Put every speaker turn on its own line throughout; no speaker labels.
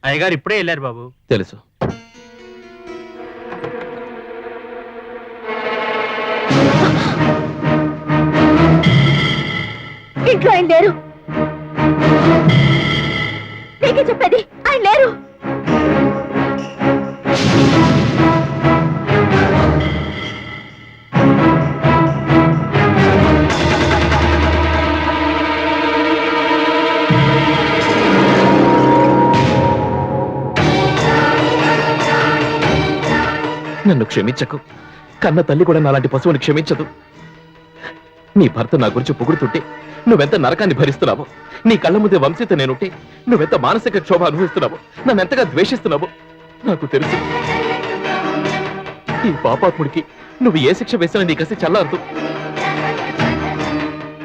అయ్యగారు ఇప్పుడే వెళ్ళారు బాబు.
తెలుసు.
ఇంట్లో ఆయన లేరు. నీకే చెప్పేది, ఆయన లేరు.
నన్ను క్షమించకు. కన్న తల్లి కూడా నాలాంటి పశువుని క్షమించదు. నీ భర్త నా గురించి పొగుడుతుంటే నువ్వెంత నరకాన్ని భరిస్తున్నావో, నీ కళ్ళ ముందే వంశీత నేనుంటే నువ్వెంత మానసిక క్షోభ అనుభవిస్తున్నావో, నన్ను ఎంతగా ద్వేషిస్తున్నావో నాకు తెలుసు. ఈ పాపాత్ముడికి నువ్వు ఏ శిక్ష వేసినా నీ కసి చల్లారదు.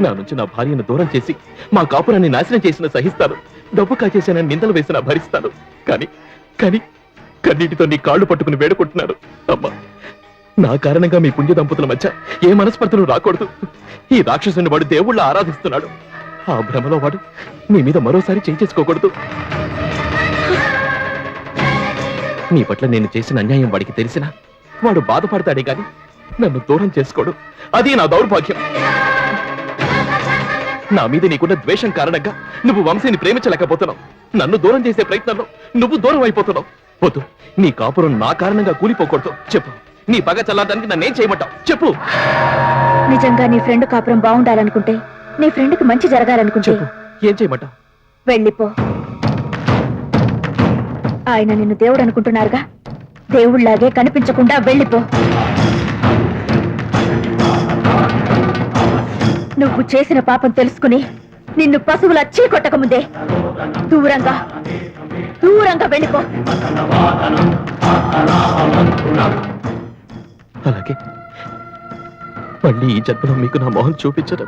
నా నుంచి నా భార్యను దూరం చేసి మా కాపురాన్ని నాశనం చేసిన సహిస్తాను. డబ్బు కాచేసానని నిందలు వేసినా భరిస్తాను. కానీ కానీ కన్నీటితో నీ కాళ్ళు పట్టుకుని వేడుకుంటున్నాడు. అమ్మా, నా కారణంగా మీ పుణ్య దంపతుల మధ్య ఏ మనస్పర్ధలు రాకూడదు. ఈ రాక్షసుని వాడు దేవుళ్ళ ఆరాధిస్తున్నాడు. ఆ భ్రమలో వాడు నీ మీద మరోసారి చేయి చేసుకోకూడదు. నీ పట్ల నేను చేసిన అన్యాయం వాడికి తెలిసినా వాడు బాధపడతాడే గాని నన్ను దూరం చేసుకోడు. అది నా దౌర్భాగ్యం. నా మీద నీకున్న ద్వేషం కారణంగా నువ్వు వంశీని ప్రేమించలేకపోతున్నావు. నన్ను దూరం చేసే ప్రయత్నంలో నువ్వు దూరం అయిపోతున్నావు. వద్దు, నీ కాపురం నా కారణంగా కూలిపోకూడదు. చెప్పు, నీ పగ చల్లారడానికి నన్నేం చేయమంటావు? చెప్పు.
నిజంగా నీ ఫ్రెండ్ కాపురం బాగుండాలనుకుంటే, నీ ఫ్రెండ్ కి మంచి జరగాలనుకుంటే
చెప్పు, ఏం చేయమంటావు?
వెళ్ళిపో. ఆయన నిన్ను దేవుడు అనుకుంటున్నారుగా, దేవుళ్లాగే కనిపించకుండా వెళ్ళిపో. నువ్వు చేసిన పాపం తెలుసుకుని నిన్ను పశువులా చీకొట్టక ముందే దూరంగా దూరంగా వెళ్ళిపో.
అలాగే మళ్ళీ ఈ జన్మలో మీకు నా మొహం చూపించడం